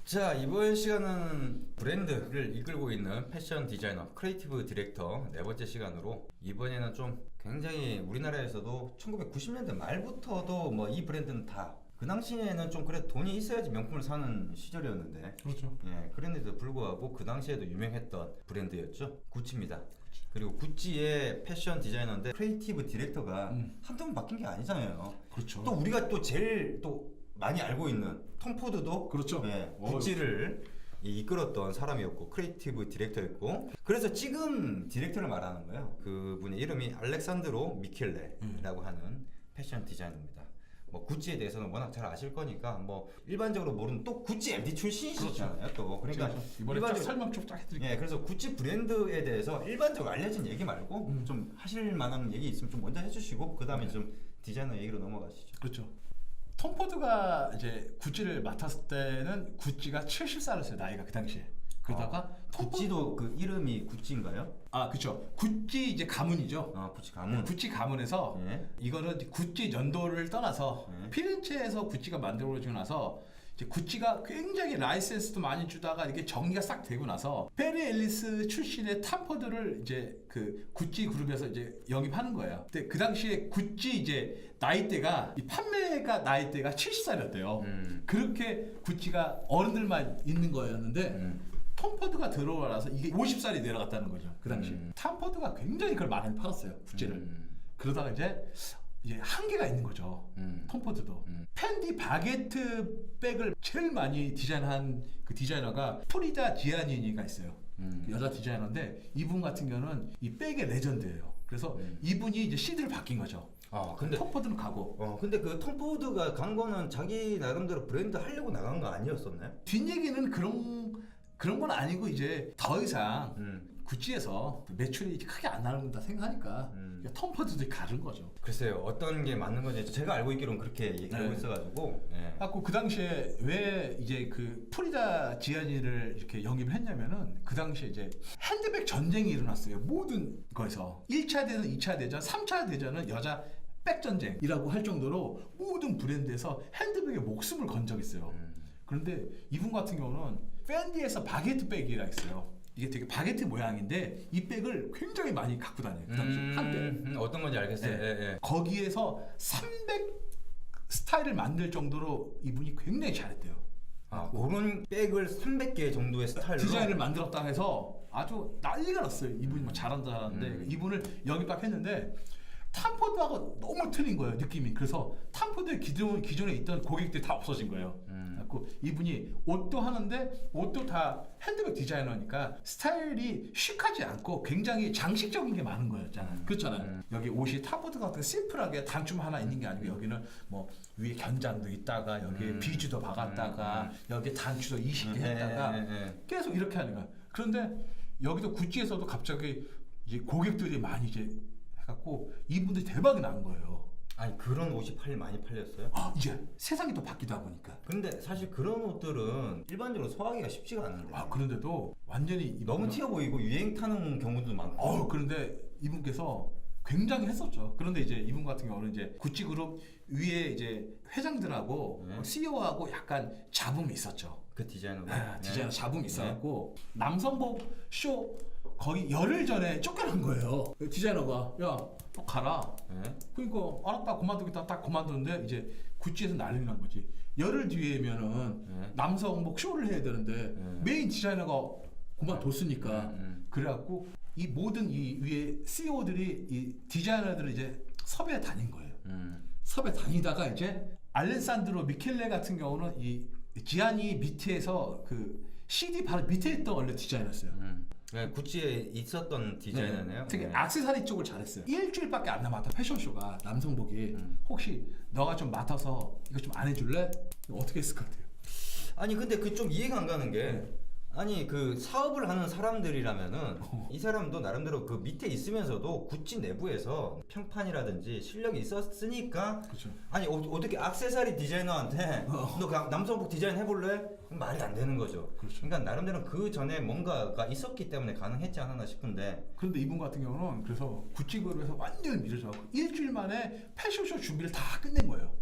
자, 이번 시간은 브랜드를 이끌고 있는 패션 디자이너, 크리에이티브 디렉터 네 번째 시간으로 이번에는 좀 굉장히 우리나라에서도 1990년대 말부터도 뭐 이 브랜드는 다 그 당시에는 좀 그래 돈이 있어야지 명품을 사는 시절이었는데 그렇죠. 예, 그런데도 불구하고 그 당시에도 유명했던 브랜드였죠. 구찌입니다. 그리고 구찌의 패션 디자이너인데 크리에이티브 디렉터가 한두 번 바뀐 게 아니잖아요. 그렇죠. 또 우리가 또 제일 또 많이 알고 있는 톰 포드도 그렇죠. 예, 구찌를 이끌었던 사람이었고 크리에이티브 디렉터였고, 그래서 지금 디렉터를 말하는 거예요. 그분의 이름이 알렉산드로 미켈레라고 하는 패션 디자이너입니다. 뭐 구찌에 대해서는 워낙 잘 아실 거니까 뭐 일반적으로 모르는, 또 구찌 MD 출신이시잖아요. 또 그러니까 이번에 딱 설명 좀 쫙 해드릴게요. 예, 그래서 구찌 브랜드에 대해서 일반적으로 알려진 얘기 말고 좀 하실 만한 얘기 있으면 좀 먼저 해주시고 그 다음에 좀 디자이너 얘기로 넘어가시죠. 그렇죠. 톰 포드가 이제 구찌를 맡았을 때는 구찌가 70살이었어요, 나이가 그 당시에. 그러다가 구찌도 그 이름이 구찌인가요? 그렇죠. 구찌 이제 가문이죠. 구찌 가문. 구찌 가문에서 예. 이거는 구찌 연도를 떠나서 예. 피렌체에서 구찌가 만들어지고 나서 이제 구찌가 굉장히 라이센스도 많이 주다가 이게 정리가 싹 되고 나서 페리 앨리스 출신의 탐 포드를 이제 그 구찌 그룹에서 이제 영입하는 거예요. 근데 그 당시에 구찌 이제 나이대가 이 판매가 나이대가 70살이었대요. 그렇게 구찌가 어른들만 있는 거였는데 톰 포드가 들어와서 이게 50살이 내려갔다는 거죠. 그 당시. 톰 포드가 굉장히 그걸 많이 팔았어요. 구찌를. 그러다가 이제 한계가 있는 거죠. 톰 포드도. 펜디 바게트 백을 제일 많이 디자인한 그 디자이너가 프리다 지아니니가 있어요. 여자 디자이너인데 이분 같은 경우는 이 백의 레전드예요. 그래서 이분이 이제 CD를 바뀐 거죠. 근데 톰 포드는 가고. 근데 그 톰 포드가 간 거는 자기 나름대로 브랜드 하려고 나간 거 아니었었나요? 뒷얘기는 그런 건 아니고 이제 더 이상 구찌에서 매출이 크게 안 나는다 생각하니까 톰 포드도 가른 거죠. 글쎄요, 어떤 게 맞는 건지 제가 알고 있기로는 그렇게 얘기하고 있어가지고. 예. 갖고 그 당시에 왜 이제 그 프리다 지아니를 이렇게 영입을 했냐면은 그 당시에 이제 핸드백 전쟁이 일어났어요. 모든 거에서 1차 대전, 2차 대전, 3차 대전은 여자 백 전쟁이라고 할 정도로 모든 브랜드에서 핸드백에 목숨을 건 적이 있어요. 그런데 이분 같은 경우는 팬디에서 바게트 백이라 있어요. 이게 되게 바게트 모양인데 이 백을 굉장히 많이 갖고 다녀요. 그 당시 한때. 어떤 건지 알겠어요. 네. 예, 예. 거기에서 300 스타일을 만들 정도로 이분이 굉장히 잘했대요. 그런 백을 300개 정도의 스타일로 디자인을 만들었다 해서 아주 난리가 났어요. 이분이 뭐 잘한다는데 이분을 영입 했는데 탐포드하고 너무 틀린 거예요, 느낌이. 그래서 탐포드의 기존에 있던 고객들이 다 없어진 거예요. 그래서 이분이 옷도 하는데 옷도 다 핸드백 디자이너니까 스타일이 시크하지 않고 굉장히 장식적인 게 많은 거였잖아요. 그렇잖아요. 여기 옷이 탐포드 같은 심플하게 단춤 하나 있는 게 아니고 여기는 뭐 위에 견장도 있다가 여기에 비즈도 박았다가 여기에 단추도 20개 했다가 계속 이렇게 하는 거야. 그런데 여기도 구찌에서도 갑자기 이제 고객들이 많이 이제 갖고 이분들이 대박이 난 거예요. 아니, 그런 옷이 많이 팔렸어요? 이제 세상이 또 바뀌다 보니까. 근데 사실 그런 옷들은 일반적으로 소화하기가 쉽지가 않은데. 그런데도 완전히 너무 튀어 보이고 유행 타는 경우도 많고. 그런데 이분께서 굉장히 했었죠. 그런데 이제 이분 같은 경우는 이제 구찌 그룹 위에 이제 회장들하고 CEO하고 약간 잡음이 있었죠. 그 디자이너가. 디자이너 잡음이 있어갖고 남성복 쇼 거의 열흘 전에 쫓겨난 거예요. 디자이너가 야, 너 가라. 그러니까 알았다, 그만두겠다. 딱 그만두는데 이제 구찌에서 난리 난 거지. 열흘 뒤에면은 남성복 쇼를 해야 되는데 메인 디자이너가 그만뒀으니까. 그래갖고 이 모든 이 위에 CEO들이 이 디자이너들을 이제 섭외 다닌 거예요. 섭외 다니다가 이제 알레산드로 미켈레 같은 경우는 이 지아니 밑에서 그 CD 바로 밑에 있던 원래 디자이너였어요. 네, 구찌에 있었던 디자이너네요. 특히 액세서리 쪽을 잘했어요. 일주일밖에 안 남았다, 패션쇼가. 남성복이. 혹시 너가 좀 맡아서 이거 좀 안 해줄래? 어떻게 했을 것 같아요? 아니, 근데 그 좀 이해가 안 가는 게 아니 그 사업을 하는 사람들이라면은 이 사람도 나름대로 그 밑에 있으면서도 구찌 내부에서 평판이라든지 실력이 있었으니까 그렇죠. 아니 어떻게 액세서리 디자이너한테 너 그냥 남성복 디자인 해볼래? 말이 안 되는 거죠. 그렇죠. 그러니까 나름대로 그 전에 뭔가가 있었기 때문에 가능했지 않았나 싶은데. 그런데 이분 같은 경우는 그래서 구찌 그룹에서 완전히 밀어져갖고 일주일 만에 패션쇼 준비를 다 끝낸 거예요.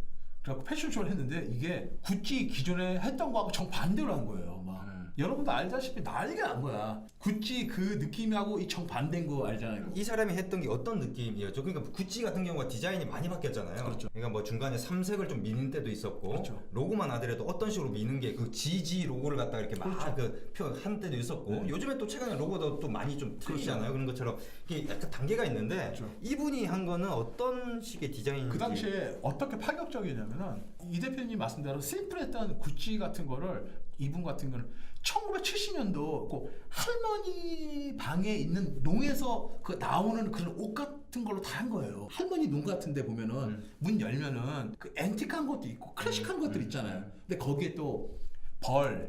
그래갖고 패션쇼를 했는데 이게 구찌 기존에 했던 거하고 정반대로 한 거예요. 막 여러분도 알다시피 난리가 난 거야. 구찌 그 느낌하고 이 정반대인 거 알잖아요. 이 사람이 했던 게 어떤 느낌이었죠? 그러니까 구찌 같은 경우가 디자인이 많이 바뀌었잖아요. 그렇죠. 그러니까 뭐 중간에 삼색을 좀 미는 때도 있었고, 그렇죠. 로고만 하더라도 어떤 식으로 미는 게 그 GG 로고를 갖다가 이렇게 막 그 표현 때도 있었고, 네. 요즘에 또 최근에 로고도 또 많이 좀 틀리잖아요. 그런 것처럼 이게 약간 단계가 있는데 그렇죠. 이분이 한 거는 어떤 식의 디자인인지 그 당시에 어떻게 파격적이냐면은 이 대표님 말씀대로 심플했던 구찌 같은 거를 이분 같은 거는 1970년도 그 할머니 방에 있는 농에서 그 나오는 그런 옷 같은 걸로 다 한 거예요. 할머니 농 같은데 보면은 문 열면은 그 앤틱한 것도 있고 클래식한 것들 있잖아요. 근데 거기에 또 벌,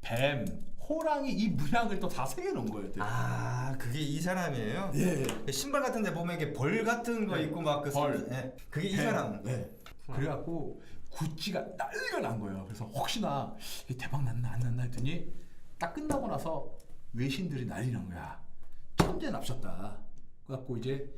뱀, 호랑이 이 문양을 또 다 새겨 놓은 거예요. 아, 그게 이 사람이에요? 예. 신발 같은 데 보면 이게 벌 같은 거 네. 있고 막 그 벌. 예. 그게 이 뱀. 사람. 네. 그래갖고 구찌가 난리가 난 거예요. 그래서 혹시나 이게 대박 났나 안 났나 했더니 딱 끝나고 나서 외신들이 난리 난 거야. 천재 납셨다. 그래갖고 이제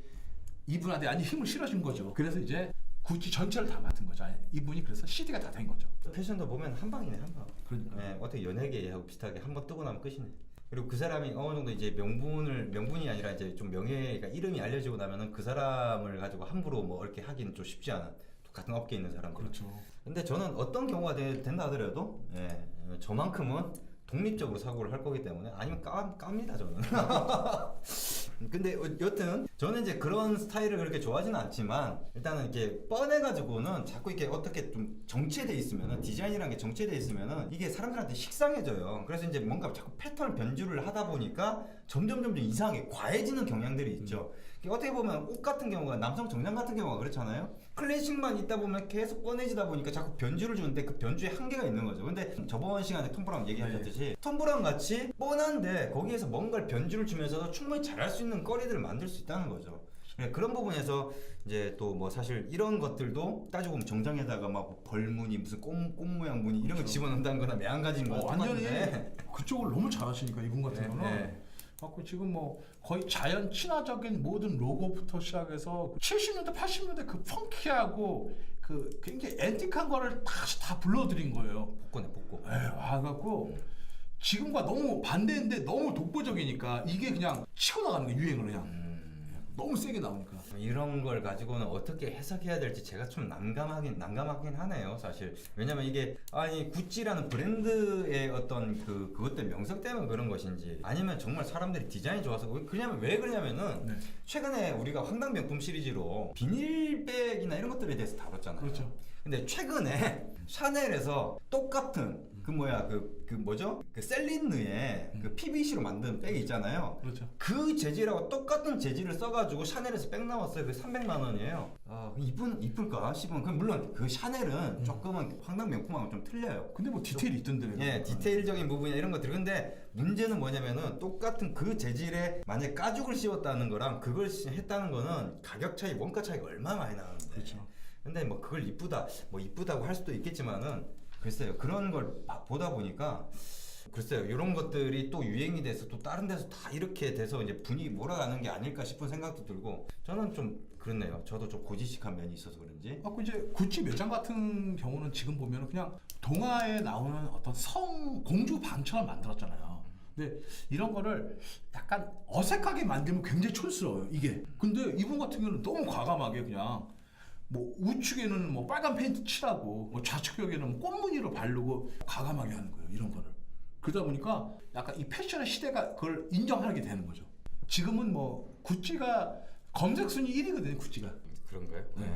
이분한테 아니 힘을 실어준 거죠. 그래서 이제 구찌 전체를 다 맡은 거죠. 이분이 그래서 CD가 다 된 거죠. 패션도 보면 한 방이네, 한 방. 그러니까. 네, 어떻게 연예계하고 비슷하게 한 번 뜨고 나면 끝이네. 그리고 그 사람이 어느 정도 이제 명분이 아니라 이제 좀 명예가 이름이 알려지고 나면은 그 사람을 가지고 함부로 뭐 이렇게 하기는 좀 쉽지 않은 같은 업계에 있는 사람들. 그렇죠. 근데 저는 어떤 경우가 된다 하더라도 저만큼은 독립적으로 사고를 할 거기 때문에 아니면 깝니다 저는. 근데 여튼 저는 이제 그런 스타일을 그렇게 좋아하지는 않지만 일단은 이렇게 뻔해가지고는 자꾸 이렇게 어떻게 좀 정체돼 있으면은 디자인이라는 게 정체돼 있으면은 이게 사람들한테 식상해져요. 그래서 이제 뭔가 자꾸 패턴 변주를 하다 보니까 점점 이상하게 과해지는 경향들이 있죠. 어떻게 보면 옷 같은 경우가 남성 정장 같은 경우가 그렇잖아요. 클래식만 있다 보면 계속 뻔해지다 보니까 자꾸 변주를 주는데 그 변주에 한계가 있는 거죠. 근데 저번 시간에 톰 브라운 얘기하셨듯이 톰 브라운 같이 뻔한데 거기에서 뭔가를 변주를 주면서도 충분히 잘할 수 있는 거리들을 만들 수 있다는 거죠. 그런 부분에서 이제 또 뭐 사실 이런 것들도 따지고 보면 정장에다가 막 벌무늬 무슨 꽃 모양 무늬 이런 거 집어넣는다는 거나 매한가지인 거나 완전히 똑같은데. 그쪽을 너무 잘하시니까 이분 같은 거는. 갖고 지금 뭐 거의 자연 친화적인 모든 로고부터 시작해서 70년대 80년대 그 펑키하고 그 굉장히 앤틱한 거를 다시 다 불러들인 거예요. 복고. 와갖고 지금과 너무 반대인데 너무 독보적이니까 이게 그냥 치고 나가는 거예요. 유행을 그냥 너무 세게 나오니까. 이런 걸 가지고는 어떻게 해석해야 될지 제가 좀 난감하긴 하네요, 사실. 왜냐면 이게 아니 구찌라는 브랜드의 어떤 그것 때문에 명성 때문에 그런 것인지 아니면 정말 사람들이 디자인이 좋아서 왜 그러냐면은 네. 최근에 우리가 황당명품 시리즈로 비닐백이나 이런 것들에 대해서 다뤘잖아요. 그렇죠. 근데 최근에 샤넬에서 똑같은 그 셀린느의 그 PVC로 만든 백이 있잖아요. 그렇죠. 그 재질하고 똑같은 재질을 써가지고 샤넬에서 백 나왔어요. 그 300만 원이에요. 아, 이쁠까 싶으면 물론 그 샤넬은 조금은 황당 명품하고 좀 틀려요. 근데 뭐 디테일이 있던데. 예, 디테일적인 부분이나 이런 것들. 근데 문제는 뭐냐면은 똑같은 그 재질에 만약 가죽을 씌웠다는 거랑 그걸 했다는 거는 가격 차이, 원가 차이가 얼마나 많이 나는데. 그렇죠. 근데 뭐 그걸 이쁘다고 할 수도 있겠지만은 글쎄요, 그런 걸 보다 보니까 글쎄요, 이런 것들이 또 유행이 돼서 또 다른 데서 다 이렇게 돼서 이제 분위기 몰아가는 게 아닐까 싶은 생각도 들고 저는 좀 그렇네요. 저도 좀 고지식한 면이 있어서 그런지. 그 이제 구찌 매장 같은 경우는 지금 보면은 그냥 동화에 나오는 어떤 공주 방처럼 만들었잖아요. 근데 이런 거를 약간 어색하게 만들면 굉장히 촌스러워요, 이게. 근데 이분 같은 경우는 너무 과감하게 그냥 뭐 우측에는 뭐 빨간 페인트 칠하고 뭐 좌측벽에는 뭐 꽃무늬로 바르고 과감하게 하는 거예요, 이런 거를. 그러다 보니까 약간 이 패션의 시대가 그걸 인정하게 되는 거죠. 지금은 뭐 구찌가 검색 순위 1위거든요, 구찌가. 그런가요? 네.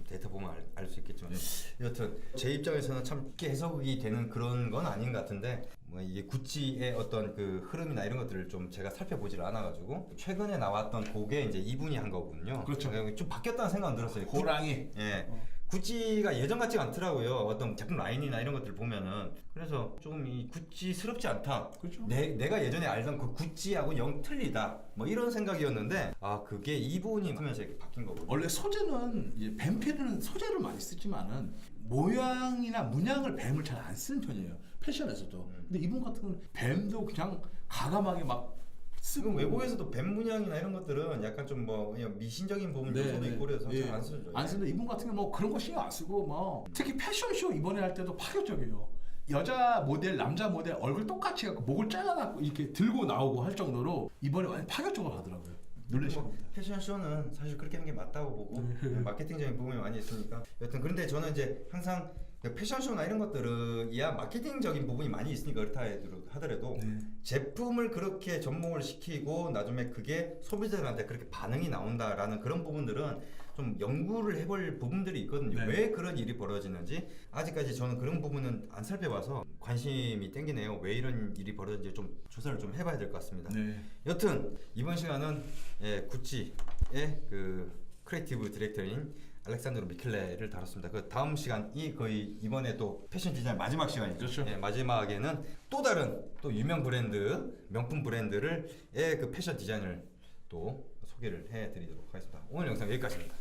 데이터 보면 알 수 있겠지만 여튼 제 입장에서는 참 쉽게 해석이 되는 그런 건 아닌 것 같은데 뭐 이게 구찌의 어떤 그 흐름이나 이런 것들을 좀 제가 살펴보지를 않아가지고 최근에 나왔던 곡에 이제 이분이 한 거군요. 그렇죠. 좀 바뀌었다는 생각은 들었어요. 호랑이. 예. 구찌가 예전 같지가 않더라고요. 어떤 제품 라인이나 이런 것들 보면은. 그래서 좀 이 구찌스럽지 않다. 그렇죠. 내가 예전에 알던 그 구찌하고 영 틀리다. 뭐 이런 생각이었는데 아 그게 이분이 하면서 이렇게 바뀐 거거든요. 원래 소재는 이제 뱀필은 소재를 많이 쓰지만은 모양이나 문양을 뱀을 잘 안 쓰는 편이에요, 패션에서도. 근데 이분 같은 경우는 뱀도 그냥 과감하게 막 지금 외국에서도 뱀 문양이나 이런 것들은 약간 좀 뭐 그냥 미신적인 부분 네, 요소도 네. 있고 그래서 예. 잘 안 쓰죠. 안 쓰는데 이분 같은 경우 뭐 그런 거 신경 안 쓰고 뭐 특히 패션쇼 이번에 할 때도 파격적이에요. 여자 모델, 남자 모델 얼굴 똑같이 갖고 목을 잘라갖고 이렇게 들고 나오고 할 정도로 이번에 완전 파격적으로 하더라고요. 놀라시고. 패션쇼는 사실 그렇게 하는 게 맞다고 보고 마케팅적인 부분이 많이 있으니까 여튼 그런데 저는 이제 항상 패션쇼나 이런 것들은 이야 마케팅적인 부분이 많이 있으니까 그렇다 하더라도 네. 제품을 그렇게 접목을 시키고 나중에 그게 소비자들한테 그렇게 반응이 나온다라는 그런 부분들은 좀 연구를 해볼 부분들이 있거든요. 네. 왜 그런 일이 벌어지는지 아직까지 저는 그런 부분은 안 살펴봐서 관심이 땡기네요. 왜 이런 일이 벌어지는지 좀 조사를 좀 해봐야 될 것 같습니다. 네. 여튼 이번 시간은 구찌의 그 크리에이티브 디렉터인 알렉산드로 미켈레를 다뤘습니다. 그 다음 시간이 거의 이번에 또 패션 디자인 마지막 시간이죠. 그렇죠. 예, 마지막에는 또 다른 또 유명 브랜드, 명품 브랜드를 그 패션 디자인을 또 소개를 해드리도록 하겠습니다. 오늘 영상 여기까지입니다.